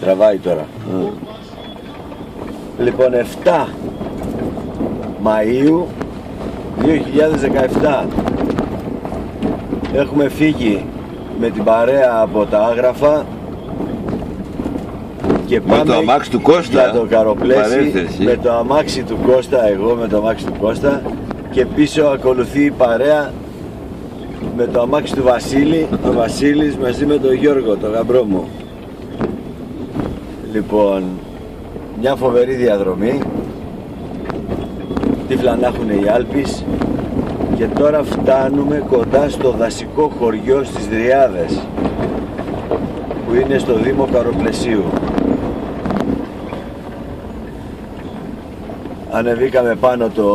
Τραβάει τώρα. Λοιπόν, 7 Μαΐου 2017 έχουμε φύγει με την παρέα από τα Άγραφα και πάμε με το αμάξι του Κώστα, για το Καροπλέσι, με το αμάξι του Κώστα, εγώ με το αμάξι του Κώστα, και πίσω ακολουθεί η παρέα με το αμάξι του Βασίλη, ο Βασίλης μαζί με τον Γιώργο, τον γαμπρό μου. Λοιπόν, μια φοβερή διαδρομή, τύφλα να έχουν οι Άλπεις, και τώρα φτάνουμε κοντά στο δασικό χωριό στις Δριάδες, που είναι στο Δήμο Καροπλαισίου. Ανεβήκαμε πάνω το...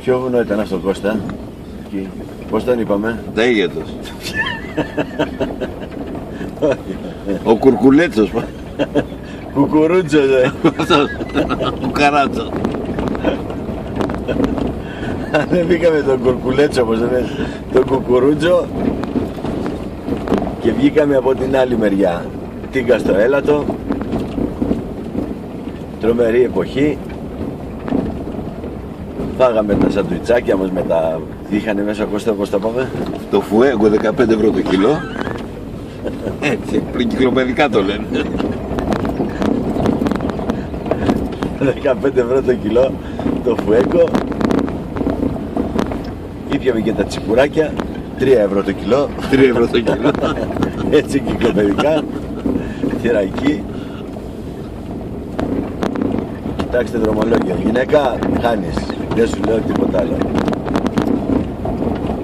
Ποιο βουνό ήταν αυτό, Κώστα? Εκεί. Πώς τον είπαμε? Τέγετος. Ο Κουρκουλέτσος. Κουκουρούτσος, Κουκαράτσο. Ανεβήκαμε τον Κουρκουλέτσο, όπως λένε, τον Κουκουρούτσο, και βγήκαμε από την άλλη μεριά. Τίγκα στο έλατο. Τρομερή εποχή. Φάγαμε τα σαντουιτσάκια μας με τα... Είχανε μέσα, Κώστα, πώς τα πάμε? Το φουέγκο 15 ευρώ το κιλό. Έτσι, προκυκλοπαιδικά το λένε. 15 ευρώ το κιλό το φουέγκο. Ήπιαμε και τα τσιπουράκια, 3 ευρώ το κιλό. 3 ευρώ το κιλό. Έτσι κυκλοπαιδικά. Θηραϊκή. Κοιτάξτε δρομολόγια. Γυναίκα, χάνεις. Δεν σου λέω τίποτα άλλο.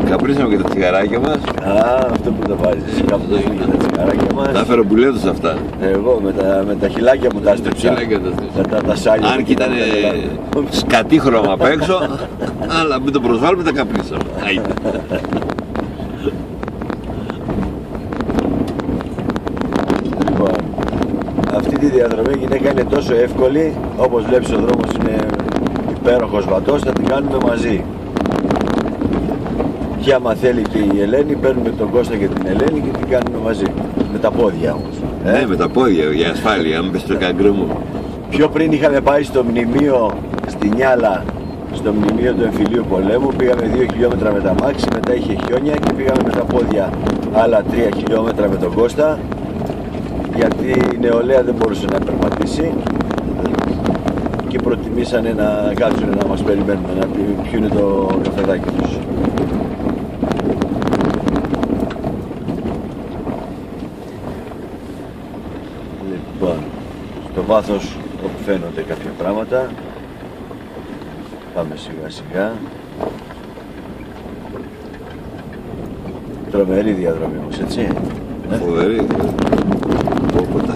Καπρίσαμε και τα τσιγαράκια μας. Α, αυτό που το βάζεις. Καπρίσαμε και τα τσιγαράκια μας. Τα έφερα μπουλέτος αυτά. Εγώ με τα χιλάκια μου τα στρέψα. Τα σάλια. Αν και ήταν σκατήχρωμα απ' έξω, αλλά μην το προσβάλλουμε, τα καπρίσαμε. Λοιπόν, αυτή τη διαδρομή, γυναίκα, είναι τόσο εύκολη. Όπως βλέπεις, ο δρόμος είναι υπέροχος βατός, θα την κάνουμε μαζί. Και άμα θέλει και η Ελένη, παίρνουμε τον Κώστα και την Ελένη και την κάνουμε μαζί. Με τα πόδια όμως. Ναι, με τα πόδια, για ασφάλεια, μην πες το καγκρό μου. Πιο πριν είχαμε πάει στο μνημείο στη Νιάλα, στο μνημείο του εμφυλίου πολέμου. Πήγαμε 2 χιλιόμετρα με τα μάξι, μετά είχε χιόνια και πήγαμε με τα πόδια άλλα 3 χιλιόμετρα με τον Κώστα, γιατί η νεολαία δεν μπορούσε να περπατήσει και προτιμήσανε να κάτσουν να μας περιμένουν, να πιούνε το καφεδάκι τους. Λοιπόν, στο βάθος όπου φαίνονται κάποια πράγματα, πάμε σιγά σιγά. Τρομερή διαδρομή όμως, έτσι. Φοβερή.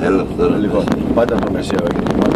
Έλα τώρα. Λοιπόν, πάντα το μεσαίο έχει.